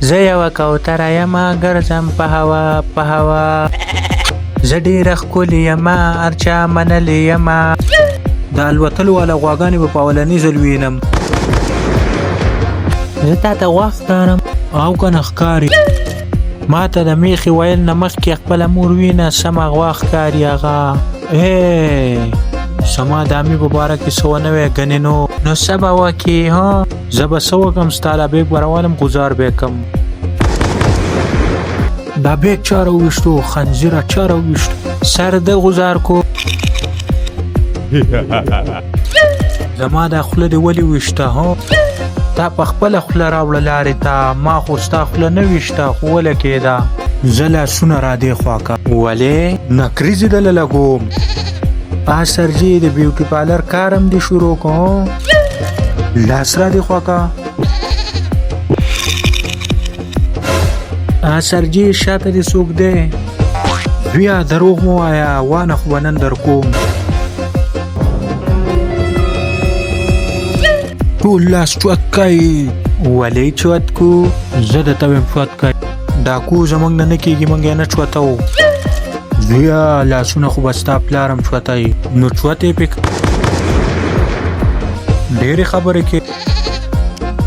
زه یوه کوتره یمه ګرځم په هوا په هوا زه ډېره ښکلې یمه هر چا منلې یمه د الوتلو والا غواګانې به په اولني ځل وینم زه تا ته غوا ښکارم او که نه ښکاري ما ته د میخي ویل نه مخکې خپله مور وینه سمه غوا ښکاري هغه زما د امي په باره کې څه ونه وی ګنې نو څه به وکړې ها زه به څه وکړم ستا دا بیګ به راولم ګزار به یې کړم دا بیګ چا راوویشتو خنزیره چا راوویشتو سر ده غزار کو زما دا خوله دې ولې ویشته ها تا په خپله خوله راوړه لارې ته ما خو ستا خوله نه ویشته خو وله کېده زه لاسونه را دې خوا که ولې نکریزې دله لګوم سرجي د بیوټي پارلر کارم دې شروع کوم لاس را دې خوا که سرجي شاته دې څوک دی بیا دروغ مو وایه وانه خو به نن در کوم ټول لاس چوت کوي ولې چوت کو زه درته ویم چوت کوي ډاکو زموږ نه نه کېږي موږ یې نه چوتو بیا لاسونه خو به ستا پلارم چوتوي نو چوت یې پې ډېرې خبرې کې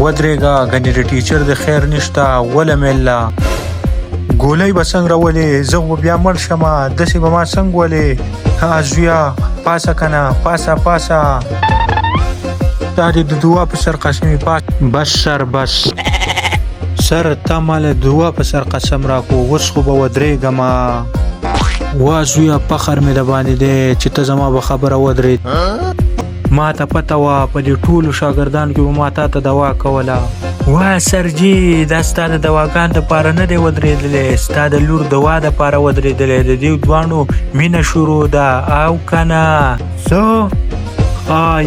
ودرېږه ګنې د ټیچر د خیر نشته وله مله ګولۍ به څنګه راولې زه خو بیا مړ شمه داسې به ما څنګه ولې زویه پاسه که نه پاسه پاسه دا دې د دعا په سر قسمې بس سر بس سر تا ماله دعا په سر قسم راکو اوس خو به ودرېږمه وا زویه فخر مې د باندې دی چې ته زما به خبره ودرېد ما ته پته وه په دې ټولو شاګردانو کې به ما تا ته دوا کوله وا سرجي دا ستا د دواګانو دپاره نه دی ودرېدلی ستا د لور دوا دپاره ودرېدلی د دې دواړو مینه شروع ده او که نه څه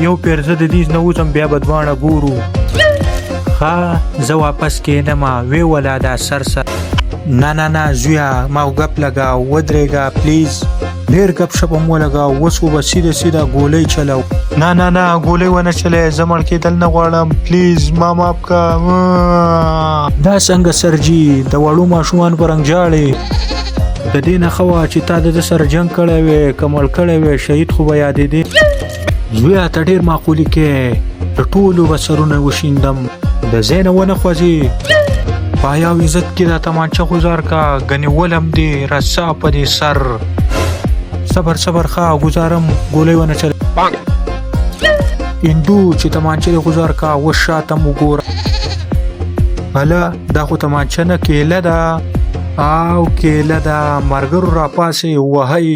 یو پیر زه د دې نه وځم بیا به دواړه ګورو زه واپس کېنمه ویې وله دا سر نه زویه ما ګپ لګاو ودرېږه پلیز ډېر ګپ شپ هم ولګاو اوس خو به سیده ګولۍ چلو نه ګولۍ ونه چلی زه مړ کېدل نه غواړم پلیز ما ماف که دا څنګه سرجي د وړو ماشومانو په رنګ ژاړې د دې نه ښه وه چې تا د ده سره جنګ کړی وې که مړ کړی وې شهید خو به یادېدې زویه ته ډېر معقولي کې د ټولو به سرونه وشیندم د ځای نه ونه خوځې پایا او عزت کې دا تمانچه غزار کا ګنې ولم دې رسا په دې سر صبر ښه ګزارم ګولۍ ونه چل اندو چې تمانچه دې غزار کا اوس شاته مو ګوره هله دا خو تمانچه نه کیله ده او کیله ده ملګرو راپاسې وهئ